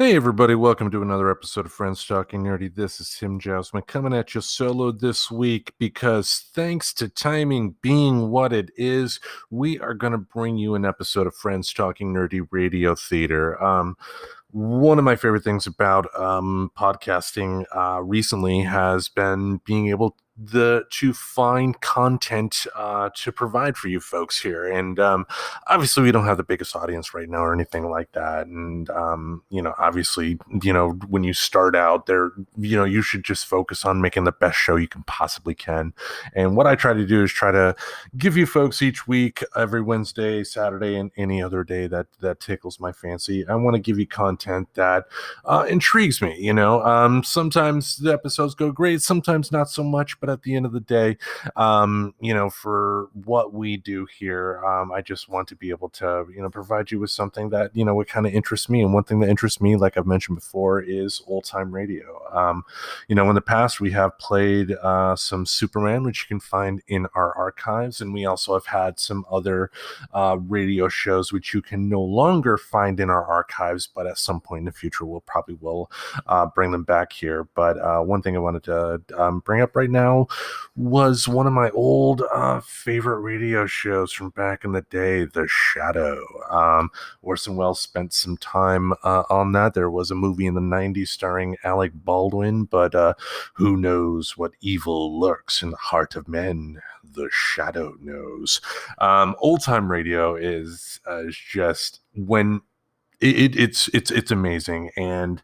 Hey everybody, welcome to another episode of Friends Talking Nerdy. This is Tim Jousman coming at you solo this week because thanks to timing being what it is, we are going to bring you an episode of Friends Talking Nerdy Radio Theater. One of my favorite things about podcasting recently has been being able to find content to provide for you folks here. And obviously we don't have the biggest audience right now or anything like that. And, obviously, when you start out there, you should just focus on making the best show you can possibly can. And what I try to do is try to give you folks each week, every Wednesday, Saturday, and any other day that tickles my fancy. I want to give you content that intrigues me. Sometimes the episodes go great, sometimes not so much, but at the end of the day, for what we do here, I just want to be able to, provide you with something that, would kind of interest me. And one thing that interests me, like I've mentioned before, is old time radio. In the past, we have played some Superman, which you can find in our archives. And we also have had some other radio shows, which you can no longer find in our archives, but at some point in the future, we'll probably bring them back here. But one thing I wanted to bring up right now was one of my old favorite radio shows from back in the day, The Shadow. Orson Welles spent some time on that. There was a movie in the 90s starring Alec Baldwin, but who knows what evil lurks in the heart of men? The Shadow knows. Old time radio is just when it's amazing. And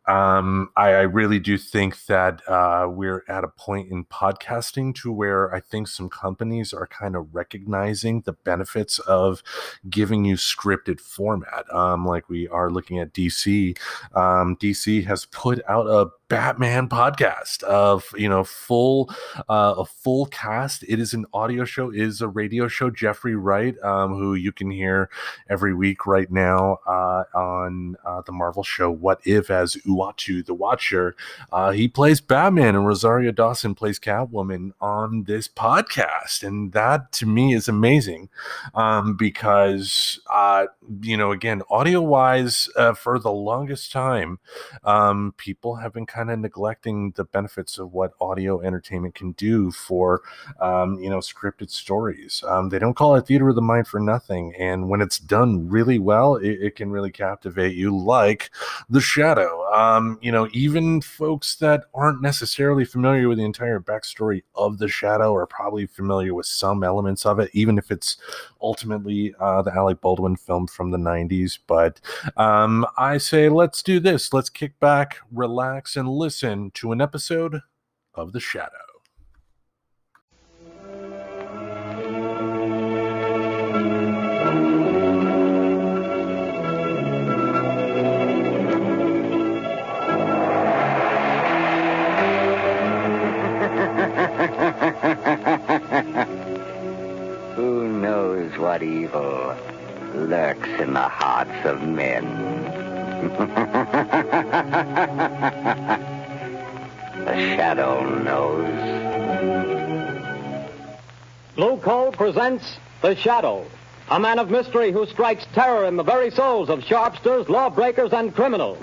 I really do think that we're at a point in podcasting to where I think some companies are kind of recognizing the benefits of giving you scripted format. Like we are looking at DC. DC has put out a Batman podcast of a full cast. It is an audio show, it is a radio show. Jeffrey Wright, who you can hear every week right now on the Marvel show What If as Uatu the Watcher. He plays Batman, and Rosario Dawson plays Catwoman on this podcast, and that to me is amazing because again, audio wise, for the longest time, people have been kind of neglecting the benefits of what audio entertainment can do for scripted stories. They don't call it theater of the mind for nothing, and when it's done really well, it can really captivate you, like The Shadow. Even folks that aren't necessarily familiar with the entire backstory of The Shadow are probably familiar with some elements of it, even if it's ultimately the Alec Baldwin film from the 90s. But I say, let's do this. Let's kick back, relax, and listen to an episode of The Shadow. Who knows what evil lurks in the hearts of men? The Shadow knows. Blue Coal presents The Shadow, a man of mystery who strikes terror in the very souls of sharpsters, lawbreakers, and criminals.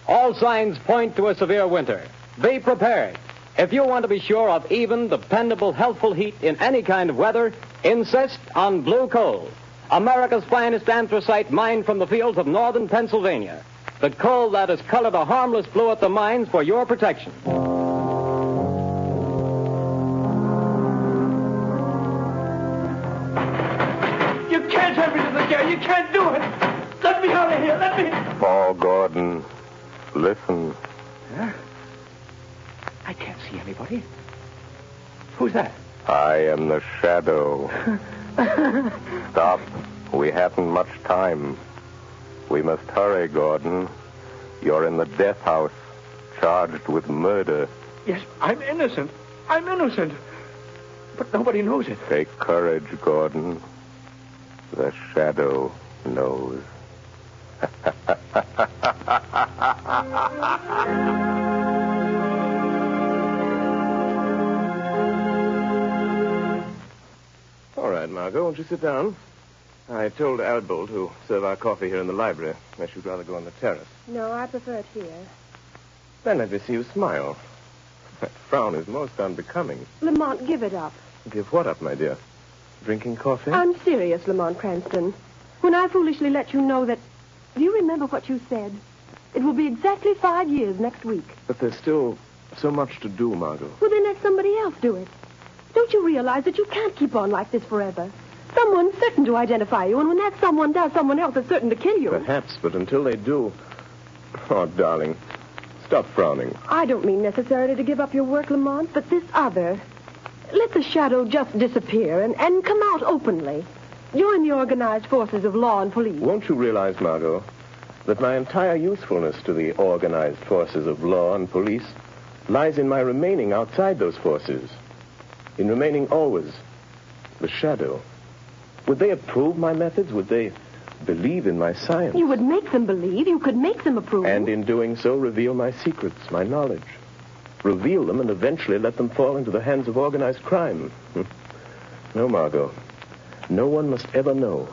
All signs point to a severe winter. Be prepared. If you want to be sure of even, dependable, healthful heat in any kind of weather, insist on Blue Coal, America's finest anthracite mined from the fields of northern Pennsylvania. The coal that has colored a harmless blue at the mines for your protection. You can't have me to the jail. You can't do it. Let me out of here. Let me... Paul Gordon, listen. Huh? I can't see anybody. Who's that? I am the Shadow. Stop. We haven't much time. We must hurry, Gordon. You're in the death house, charged with murder. Yes, I'm innocent. I'm innocent. But nobody knows it. Take courage, Gordon. The Shadow knows. All right, Margot, won't you sit down? I told Albold to serve our coffee here in the library, unless you'd rather go on the terrace. No, I prefer it here. Then let me see you smile. That frown is most unbecoming. Lamont, give it up. Give what up, my dear? Drinking coffee? I'm serious, Lamont Cranston. When I foolishly let you know that... Do you remember what you said? It will be exactly 5 years next week. But there's still so much to do, Margot. Well, then let somebody else do it. Don't you realize that you can't keep on like this forever? Someone's certain to identify you, and when that someone does, someone else is certain to kill you. Perhaps, but until they do... Oh, darling, stop frowning. I don't mean necessarily to give up your work, Lamont, but this other. Let the shadow just disappear and come out openly. Join the organized forces of law and police. Won't you realize, Margot, that my entire usefulness to the organized forces of law and police lies in my remaining outside those forces, in remaining always the shadow. Would they approve my methods? Would they believe in my science? You would make them believe. You could make them approve. And in doing so, reveal my secrets, my knowledge. Reveal them and eventually let them fall into the hands of organized crime. No, Margot. No one must ever know.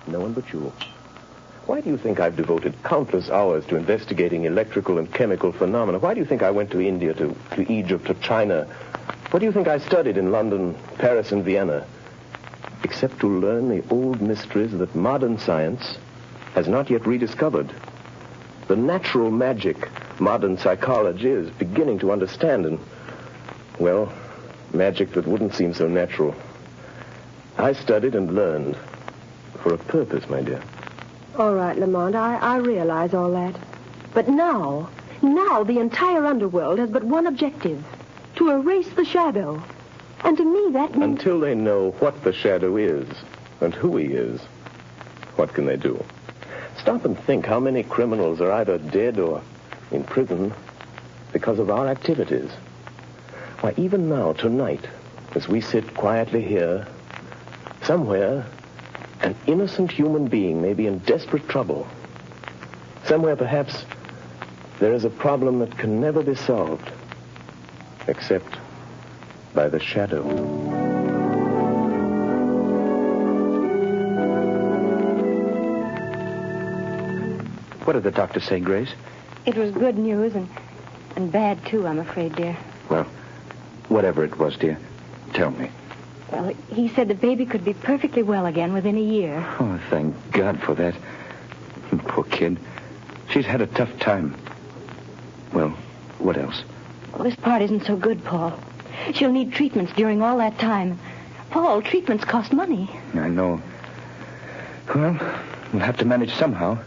No one but you. Why do you think I've devoted countless hours to investigating electrical and chemical phenomena? Why do you think I went to India, to Egypt, to China? What do you think I studied in London, Paris, and Vienna? Except to learn the old mysteries that modern science has not yet rediscovered. The natural magic modern psychology is beginning to understand, and, well, magic that wouldn't seem so natural. I studied and learned for a purpose, my dear. All right, Lamont, I realize all that. But now the entire underworld has but one objective. To erase the shadow. And to me, that means... Until they know what the shadow is and who he is, what can they do? Stop and think how many criminals are either dead or in prison because of our activities. Why, even now, tonight, as we sit quietly here, somewhere, an innocent human being may be in desperate trouble. Somewhere, perhaps, there is a problem that can never be solved, except by the shadow. What did the doctor say, Grace? It was good news and bad, too, I'm afraid, dear. Well, whatever it was, dear, tell me. Well, he said the baby could be perfectly well again within a year. Oh, thank God for that. Poor kid. She's had a tough time. Well, what else? Well, this part isn't so good, Paul. She'll need treatments during all that time. Paul, treatments cost money. I know. Well, we'll have to manage somehow.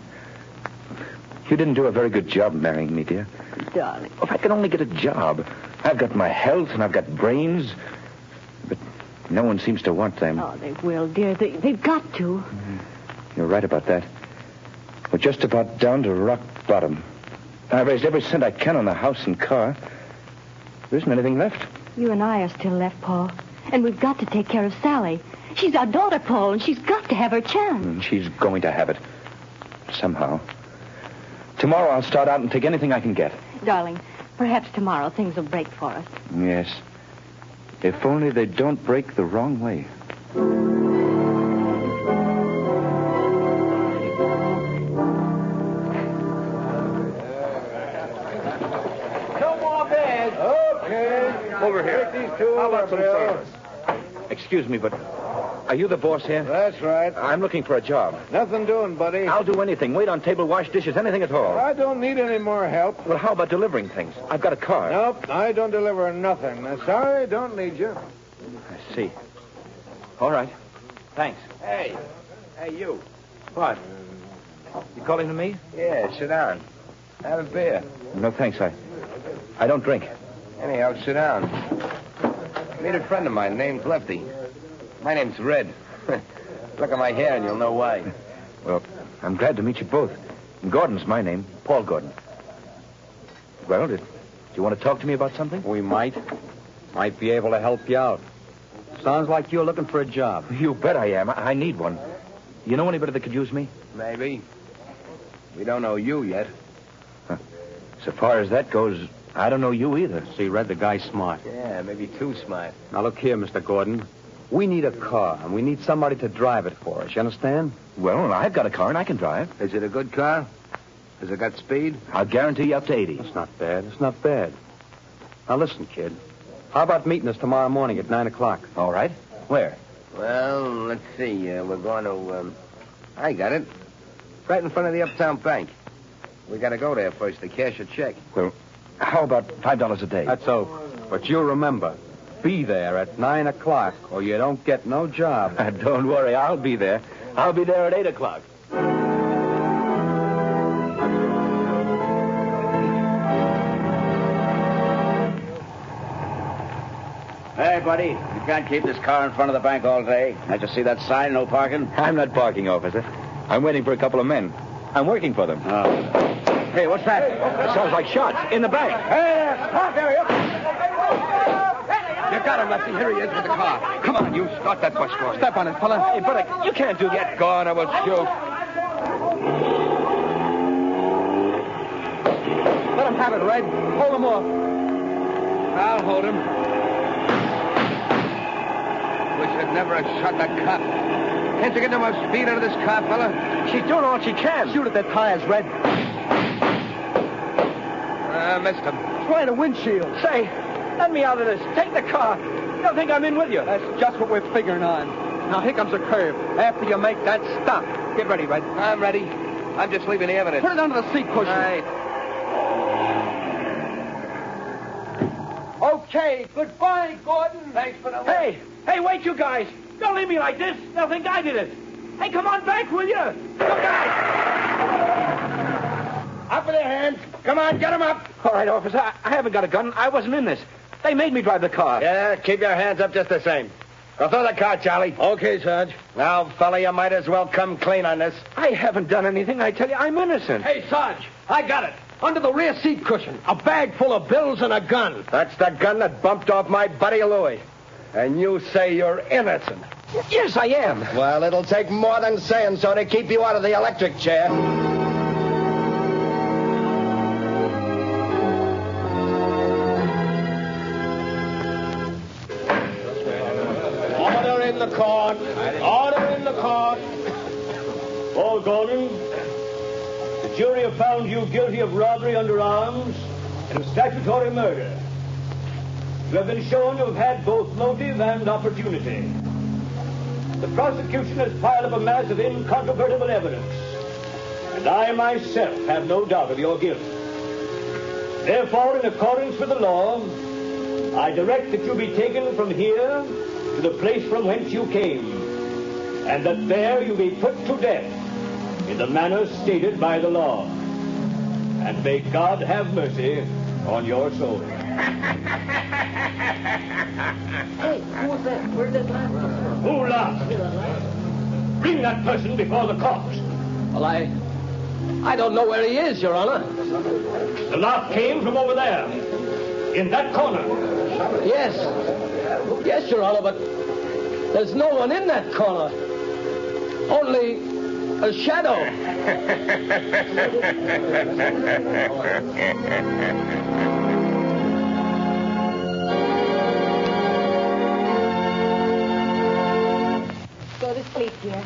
You didn't do a very good job marrying me, dear. Darling. If I could only get a job. I've got my health and I've got brains. But no one seems to want them. Oh, they will, dear. They've got to. You're right about that. We're just about down to rock bottom. I've raised every cent I can on the house and car. There isn't anything left. You and I are still left, Paul. And we've got to take care of Sally. She's our daughter, Paul, and she's got to have her chance. And she's going to have it. Somehow. Tomorrow I'll start out and take anything I can get. Darling, perhaps tomorrow things will break for us. Yes. If only they don't break the wrong way. No more beds. Okay. Over here. Take these two How over, about some Bill. service? Excuse me, but are you the boss here? That's right. I'm looking for a job. Nothing doing, buddy. I'll do anything. Wait on table, wash dishes, anything at all. I don't need any more help. Well, how about delivering things? I've got a car. Nope, I don't deliver nothing. Sorry, don't need you. I see. All right. Thanks. Hey, you. What? You calling to me? Yeah, sit down. Have a beer. No, thanks. I don't drink. Anyhow, sit down. Meet a friend of mine named Lefty. My name's Red. Look at my hair and you'll know why. Well, I'm glad to meet you both. Gordon's my name. Paul Gordon. Well, do you want to talk to me about something? We might be able to help you out. Sounds like you're looking for a job. You bet I am. I need one. You know anybody that could use me? Maybe. We don't know you yet. So far as that goes, I don't know you either. See, Red, the guy's smart. Yeah, maybe too smart. Now, look here, Mr. Gordon. We need a car, and we need somebody to drive it for us. You understand? Well, I've got a car and I can drive. Is it a good car? Has it got speed? I'll guarantee you up to 80. It's not bad. It's not bad. Now, listen, kid. How about meeting us tomorrow morning at 9 o'clock? All right. Where? Well, let's see. We're going to, I got it. Right in front of the Uptown Bank. We got to go there first to cash a check. Well, how about $5 a day? That's so. But you remember, be there at 9 o'clock, or you don't get no job. Don't worry, I'll be there. I'll be there at 8 o'clock. Hey, buddy, you can't keep this car in front of the bank all day. I just see that sign, no parking. I'm not parking, officer. I'm waiting for a couple of men. I'm working for them. Oh. Hey, what's that? It sounds like shots in the bank. Hey, stop there, you! You got him, Lefty. Here he is with the car. Come on, you. Start that bus for us. Step on it, fella. Hey, brother, you can't do that. Go on, I will shoot. Let him have it, Red. Hold him off. I'll hold him. Wish I'd never have shot that cop. Can't you get no more speed out of this car, fella? She's doing all she can. Shoot at their tires, Red. Missed him. Try the windshield. Say, let me out of this. Take the car. They'll think I'm in with you. That's just what we're figuring on. Now, here comes a curve. After you make that stop, get ready, Red. I'm ready. I'm just leaving the evidence. Put it under the seat cushion. Right. Okay, goodbye, Gordon. Thanks for the... Hey, wait, you guys. Don't leave me like this. They'll think I did it. Hey, come on back, will you? Look out! Up with their hands. Come on, get them up. All right, officer. I haven't got a gun. I wasn't in this. They made me drive the car. Yeah, keep your hands up just the same. Go through the car, Charlie. Okay, Sarge. Now, fella, you might as well come clean on this. I haven't done anything. I tell you, I'm innocent. Hey, Sarge, I got it. Under the rear seat cushion. A bag full of bills and a gun. That's the gun that bumped off my buddy Louie. And you say you're innocent. Yes, I am. Well, it'll take more than saying so to keep you out of the electric chair. Order in the court. Order in the court. Paul Gordon, the jury have found you guilty of robbery under arms and statutory murder. You have been shown to have had both motive and opportunity. The prosecution has piled up a mass of incontrovertible evidence, and I myself have no doubt of your guilt. Therefore, in accordance with the law, I direct that you be taken from here to the place from whence you came, and that there you be put to death in the manner stated by the law. And may God have mercy on your soul. Hey, who was that? Where did that laugh come from? Who laughed? Bring that person before the court. Well, I don't know where he is, Your Honor. The laugh came from over there, in that corner. Yes. Yes, Your Honor, but there's no one in that corner. Only a shadow. Go to sleep, dear.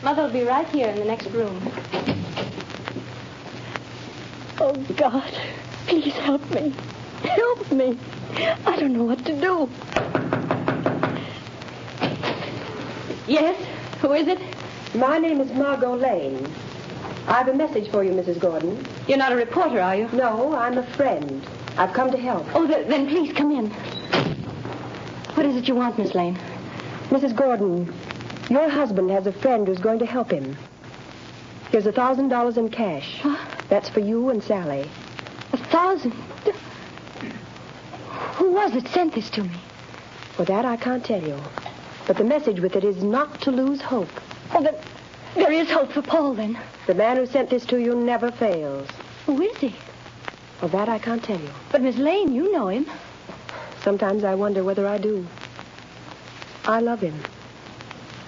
Mother will be right here in the next room. Oh, God, please help me. Help me. I don't know what to do. Yes? Who is it? My name is Margot Lane. I have a message for you, Mrs. Gordon. You're not a reporter, are you? No, I'm a friend. I've come to help. Oh, then please come in. What is it you want, Miss Lane? Mrs. Gordon, your husband has a friend who's going to help him. Here's $1,000 in cash. Huh? That's for you and Sally. 1,000? Who was it sent this to me? For that, I can't tell you. But the message with it is not to lose hope. Oh, then there is hope for Paul, then. The man who sent this to you never fails. Who is he? Well, that I can't tell you. But, Miss Lane, you know him. Sometimes I wonder whether I do. I love him.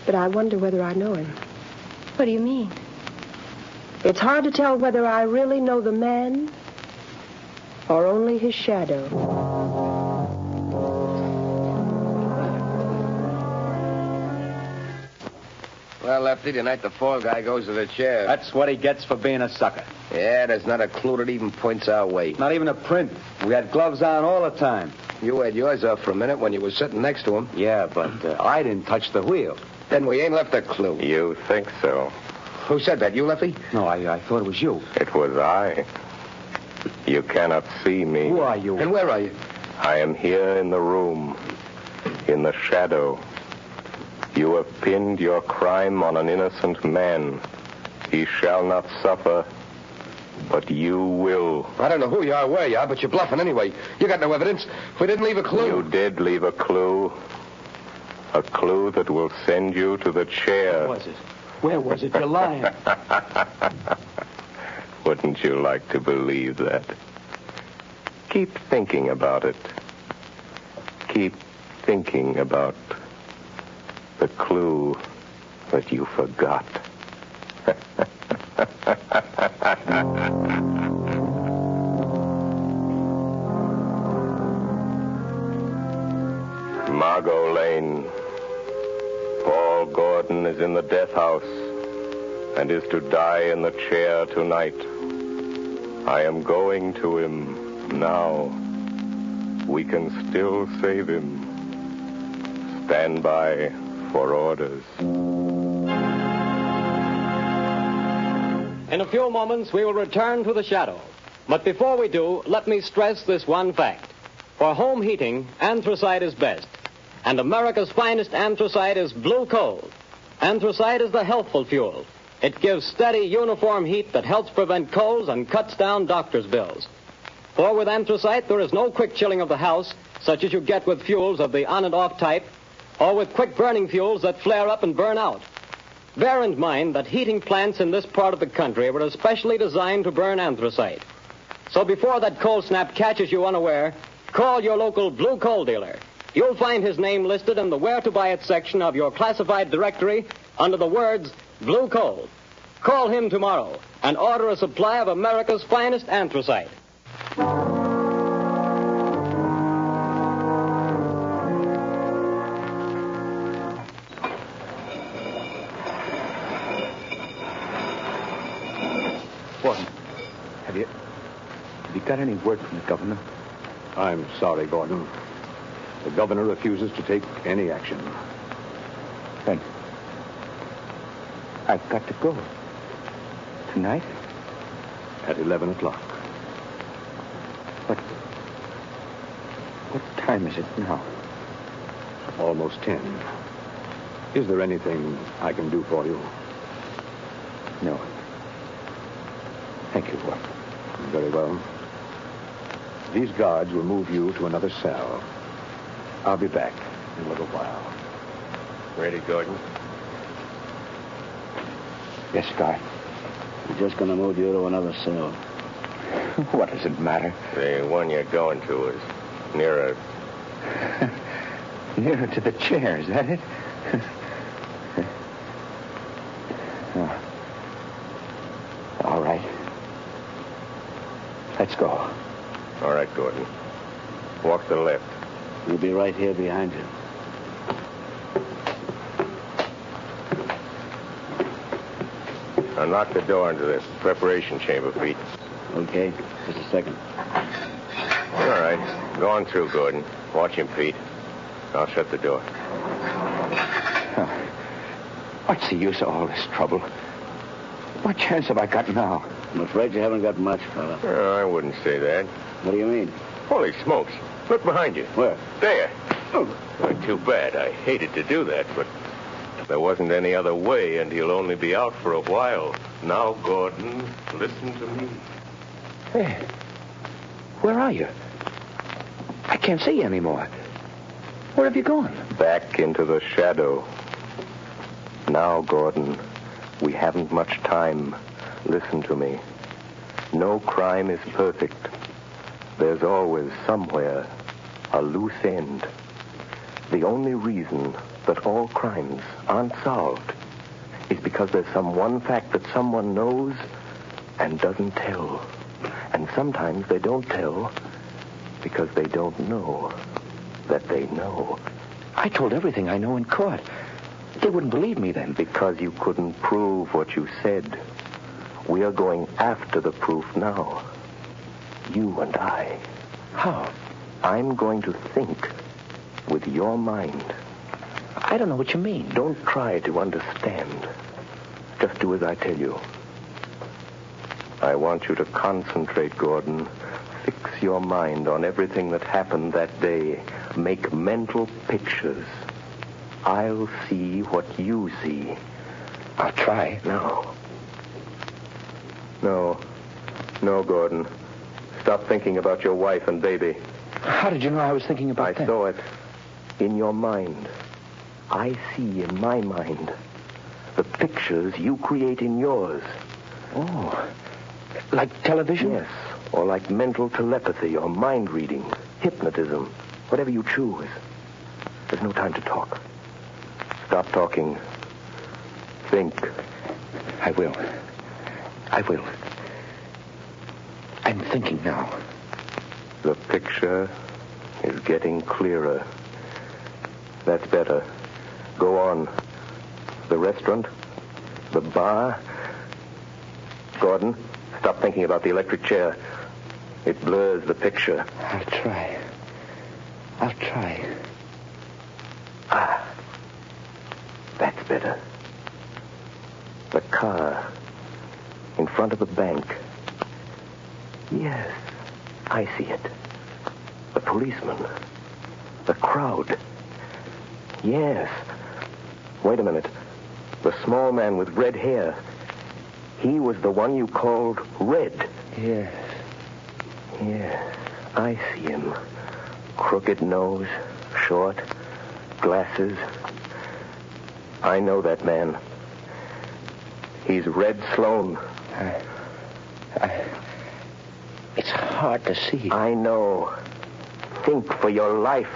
But I wonder whether I know him. What do you mean? It's hard to tell whether I really know the man or only his shadow. Well, Lefty, tonight the fall guy goes to the chair. That's what he gets for being a sucker. Yeah, there's not a clue that even points our way. Not even a print. We had gloves on all the time. You had yours off for a minute when you were sitting next to him. Yeah, but I didn't touch the wheel. Then we ain't left a clue. You think so? Who said that? You, Lefty? No, I thought it was you. It was I. You cannot see me. Who are you? And where are you? I am here in the room, in the shadow. You have pinned your crime on an innocent man. He shall not suffer, but you will. I don't know who you are, where you are, but you're bluffing anyway. You got no evidence. We didn't leave a clue. You did leave a clue. A clue that will send you to the chair. Where was it? Where was it? You're lying. Wouldn't you like to believe that? Keep thinking about it. Keep thinking about the clue that you forgot. Margot Lane. Paul Gordon is in the death house and is to die in the chair tonight. I am going to him now. We can still save him. Stand by for orders. In a few moments, we will return to the shadow. But before we do, let me stress this one fact. For home heating, anthracite is best. And America's finest anthracite is blue coal. Anthracite is the healthful fuel. It gives steady, uniform heat that helps prevent colds and cuts down doctor's bills. For with anthracite, there is no quick chilling of the house, such as you get with fuels of the on and off type, or with quick burning fuels that flare up and burn out. Bear in mind that heating plants in this part of the country were especially designed to burn anthracite. So before that cold snap catches you unaware, call your local blue coal dealer. You'll find his name listed in the Where to Buy It section of your classified directory under the words Blue Coal. Call him tomorrow and order a supply of America's finest anthracite. Gordon, have you got any word from the governor? I'm sorry, Gordon. The governor refuses to take any action. Then I've got to go. Tonight? At 11 o'clock. What time is it now? Almost 10. Is there anything I can do for you? No. Thank you, Gordon. Very well. These guards will move you to another cell. I'll be back in a little while. Ready, Gordon? Yes, Guy. We're just going to move you to another cell. What does it matter? The one you're going to is nearer. Nearer to the chair, is that it? Oh. All right. Let's go. All right, Gordon. Walk to the left. We'll be right here behind you. Now knock the door into the preparation chamber, Pete. Okay, just a second. All right. Go on through, Gordon. Watch him, Pete. I'll shut the door. What's the use of all this trouble? What chance have I got now? I'm afraid you haven't got much, fella. I wouldn't say that. What do you mean? Holy smokes. Look behind you. Where? There. Oh, too bad. I hated to do that, but there wasn't any other way, and he'll only be out for a while. Now, Gordon, listen to me. Hey, where are you? I can't see you anymore. Where have you gone? Back into the shadow. Now, Gordon, we haven't much time. Listen to me. No crime is perfect. There's always somewhere a loose end. The only reason that all crimes aren't solved is because there's some one fact that someone knows and doesn't tell. And sometimes they don't tell because they don't know that they know. I told everything I know in court. They wouldn't believe me then. Because you couldn't prove what you said. We are going after the proof now. You and I. How? I'm going to think with your mind. I don't know what you mean. Don't try to understand. Just do as I tell you. I want you to concentrate, Gordon. Fix your mind on everything that happened that day. Make mental pictures. I'll see what you see. I'll try. No. No, Gordon. Stop thinking about your wife and baby. How did you know I was thinking about that? I saw it in your mind. I see in my mind the pictures you create in yours. Oh, like television? Yes, or like mental telepathy or mind reading, hypnotism, whatever you choose. There's no time to talk. Stop talking. Think. I will. I'm thinking now. The picture is getting clearer. That's better. Go on. The restaurant? The bar? Gordon, stop thinking about the electric chair. It blurs the picture. I'll try. That's better. The car in front of the bank. Yes, I see it. The policeman. The crowd. Yes. Wait a minute. The small man with red hair. He was the one you called Red. Yes. Yes, I see him. Crooked nose, short, glasses. I know that man. He's Red Sloan. It's hard to see. I know. Think for your life.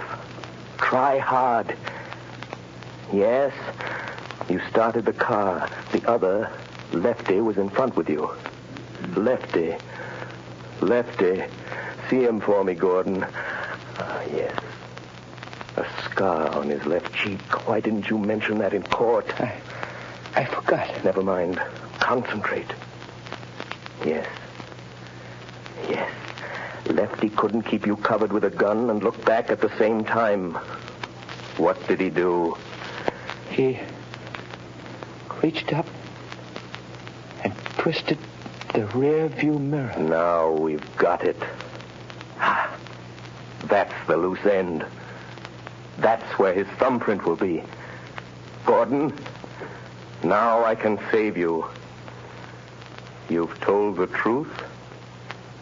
Try hard. Yes, you started the car. The other, Lefty, was in front with you. Lefty. See him for me, Gordon. Ah, yes. A scar on his left cheek. Why didn't you mention that in court? I forgot. Never mind. Concentrate. Yes. Lefty couldn't keep you covered with a gun and look back at the same time. What did he do? He reached up and twisted the rear view mirror. Now we've got it. That's the loose end. That's where his thumbprint will be. Gordon, now I can save you. You've told the truth.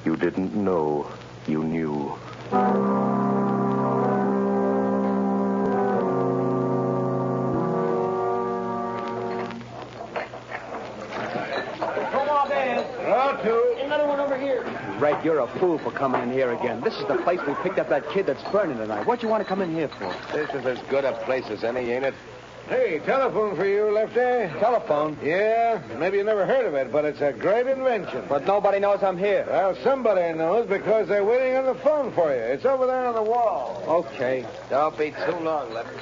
You didn't know you knew. Another one over here. Red, you're a fool for coming in here again. This is the place we picked up that kid that's burning tonight. What you want to come in here for? This is as good a place as any, ain't it? Hey, telephone for you, Lefty. Telephone? Yeah, maybe you never heard of it, but it's a great invention. But nobody knows I'm here. Well, somebody knows because they're waiting on the phone for you. It's over there on the wall. Okay. Don't be too long, Lefty.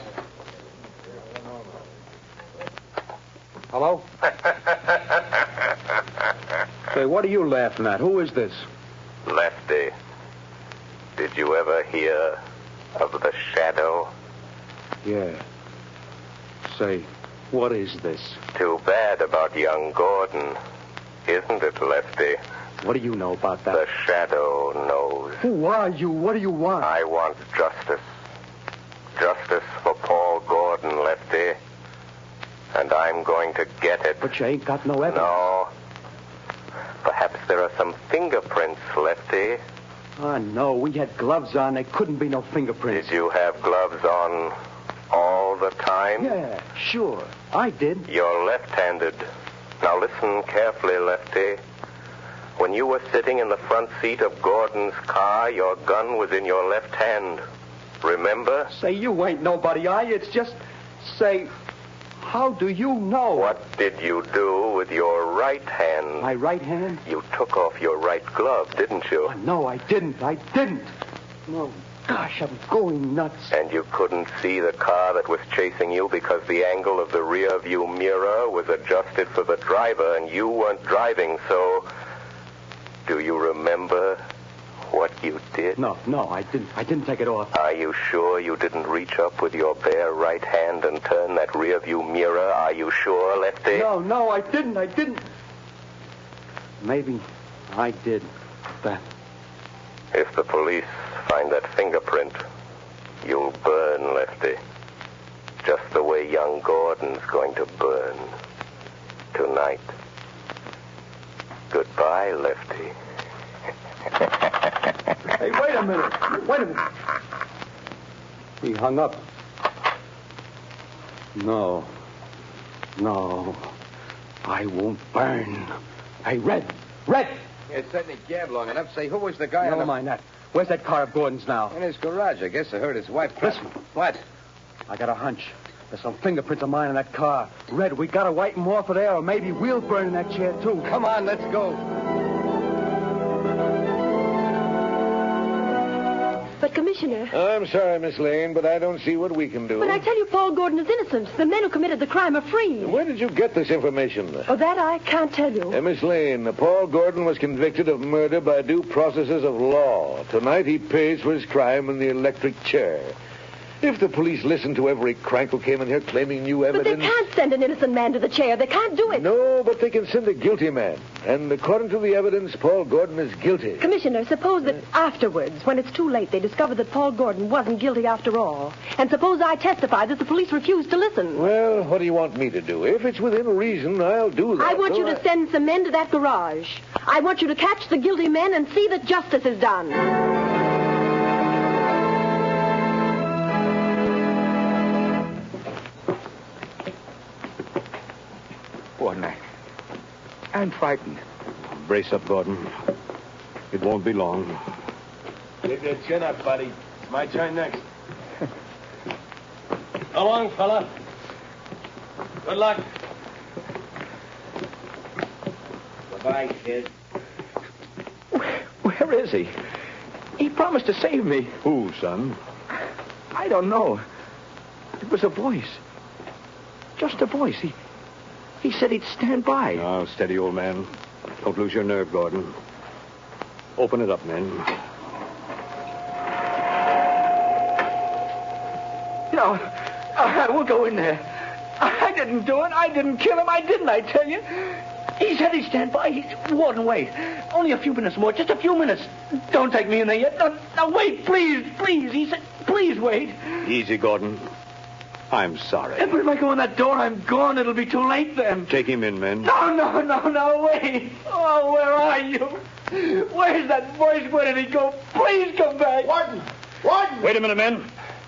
Hello? Say, what are you laughing at? Who is this? Lefty, did you ever hear of the shadow? Yeah. Say, what is this? Too bad about young Gordon, isn't it, Lefty? What do you know about that? The shadow knows. Who are you? What do you want? I want justice. Justice for Paul Gordon, Lefty. And I'm going to get it. But you ain't got no evidence. No. Perhaps there are some fingerprints, Lefty. Oh, no. We had gloves on. There couldn't be no fingerprints. Did you have gloves on all the time? Yeah, sure. I did. You're left-handed. Now listen carefully, Lefty. When you were sitting in the front seat of Gordon's car, your gun was in your left hand. Remember? Say, you ain't nobody, It's just... Say... How do you know? What did you do with your right hand? My right hand? You took off your right glove, didn't you? Oh, no, I didn't. No. Gosh, I'm going nuts. And you couldn't see the car that was chasing you because the angle of the rear view mirror was adjusted for the driver and you weren't driving, so... Do you remember what you did? No, I didn't take it off. Are you sure you didn't reach up with your bare right hand and turn that rear view mirror? Are you sure, Lefty? No, I didn't. Maybe I did that. If the police find that fingerprint, you'll burn, Lefty. Just the way young Gordon's going to burn tonight. Goodbye, Lefty. Hey, wait a minute. He hung up. No, I won't burn. Hey, Red! It's setting a gab long enough. Say, who was the guy Never mind that. Where's that car of Gordon's now? In his garage. I guess I heard his wife. Listen. What? I got a hunch. There's some fingerprints of mine in that car. Red, we gotta wipe them off of there, or maybe we'll burn in that chair, too. Come on, let's go. But, Commissioner... I'm sorry, Miss Lane, but I don't see what we can do. But I tell you, Paul Gordon is innocent. The men who committed the crime are free. Where did you get this information? Oh, that I can't tell you. Miss Lane, Paul Gordon was convicted of murder by due processes of law. Tonight he pays for his crime in the electric chair. If the police listened to every crank who came in here claiming new evidence... But they can't send an innocent man to the chair. They can't do it. No, but they can send a guilty man. And according to the evidence, Paul Gordon is guilty. Commissioner, suppose that afterwards, when it's too late, they discover that Paul Gordon wasn't guilty after all. And suppose I testify that the police refused to listen. Well, what do you want me to do? If it's within reason, I'll do that. I want you to send some men to that garage. I want you to catch the guilty men and see that justice is done. Gordon, I'm frightened. Brace up, Gordon. It won't be long. Get your chin up, buddy. It's my turn next. Go on, fella. Good luck. Goodbye, kid. Where is he? He promised to save me. Who, son? I don't know. It was a voice. Just a voice. He said he'd stand by. Now, steady, old man. Don't lose your nerve, Gordon. Open it up, men. No, I won't go in there. I didn't do it. I didn't kill him. I tell you. He said he'd stand by. Warden, wait. Only a few minutes more. Just a few minutes. Don't take me in there yet. No, wait, please. He said, please wait. Easy, Gordon. I'm sorry. But if I go in that door, I'm gone. It'll be too late then. Take him in, men. No, wait. Oh, where are you? Where's that voice? Where did he go? Please come back. Warden! Wait a minute, men.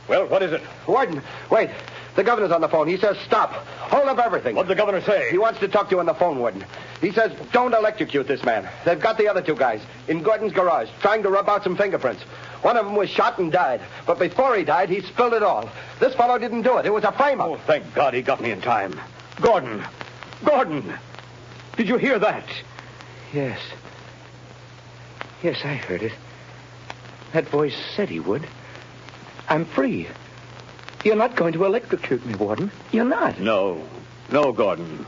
Well, what is it? Warden, wait. The governor's on the phone. He says stop. Hold up everything. What'd the governor say? He wants to talk to you on the phone, Warden. He says don't electrocute this man. They've got the other two guys in Gordon's garage trying to rub out some fingerprints. One of them was shot and died. But before he died, he spilled it all. This fellow didn't do it. It was a frame-up. Oh, thank God he got me in time. Gordon! Did you hear that? Yes. Yes, I heard it. That voice said he would. I'm free. You're not going to electrocute me, Warden. You're not. No, Gordon.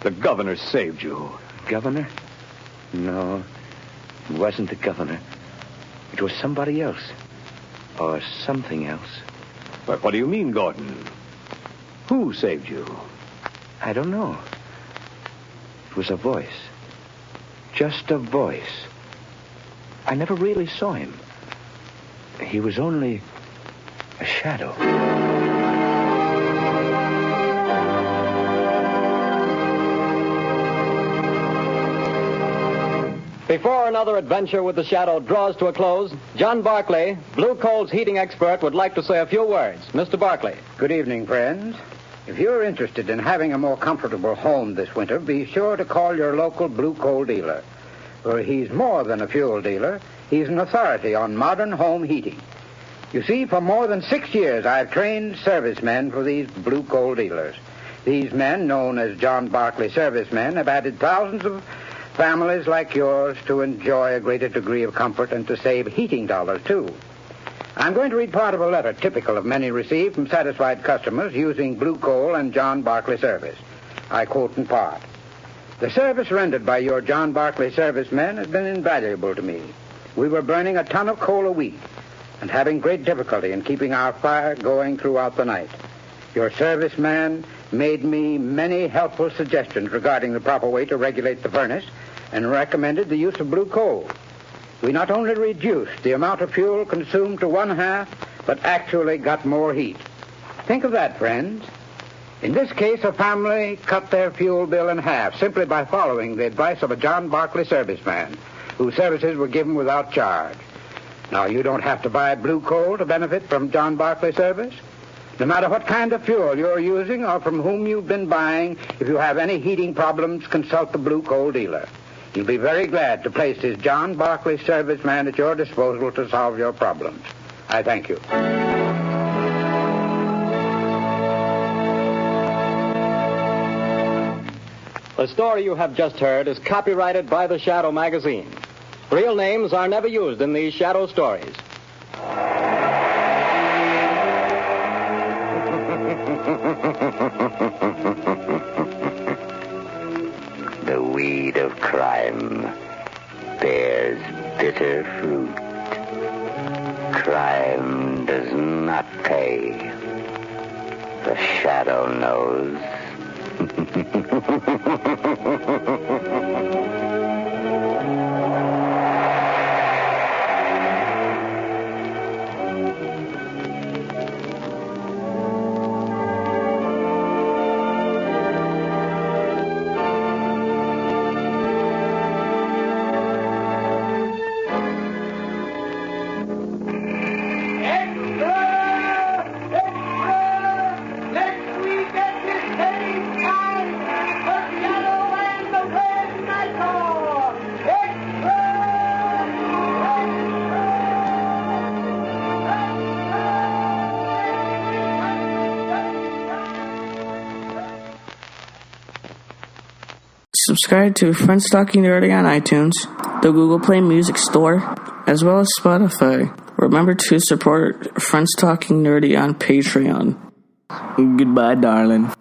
The governor saved you. Governor? No, it wasn't the governor. It was somebody else. Or something else. But what do you mean, Gordon? Who saved you? I don't know. It was a voice. Just a voice. I never really saw him. He was only a shadow. Before another adventure with the Shadow draws to a close, John Barclay, Blue Coal's heating expert, would like to say a few words. Mr. Barclay. Good evening, friends. If you're interested in having a more comfortable home this winter, be sure to call your local Blue Coal dealer. For he's more than a fuel dealer. He's an authority on modern home heating. You see, for more than 6 years, I've trained servicemen for these Blue Coal dealers. These men, known as John Barclay servicemen, have added thousands of families like yours to enjoy a greater degree of comfort and to save heating dollars, too. I'm going to read part of a letter typical of many received from satisfied customers using Blue Coal and John Barclay service. I quote in part. The service rendered by your John Barclay servicemen has been invaluable to me. We were burning a ton of coal a week and having great difficulty in keeping our fire going throughout the night. Your serviceman made me many helpful suggestions regarding the proper way to regulate the furnace and recommended the use of Blue Coal. We not only reduced the amount of fuel consumed to 1/2, but actually got more heat. Think of that, friends. In this case, a family cut their fuel bill in half simply by following the advice of a John Barclay serviceman, whose services were given without charge. Now, you don't have to buy Blue Coal to benefit from John Barclay service. No matter what kind of fuel you're using or from whom you've been buying, if you have any heating problems, consult the Blue Coal dealer. He'll be very glad to place his John Barclay serviceman at your disposal to solve your problems. I thank you. The story you have just heard is copyrighted by the Shadow magazine. Real names are never used in these Shadow stories. The weed of crime bears bitter fruit. Crime does not pay. The Shadow knows. Subscribe to Friends Talking Nerdy on iTunes, the Google Play Music Store, as well as Spotify. Remember to support Friends Talking Nerdy on Patreon. Goodbye, darling.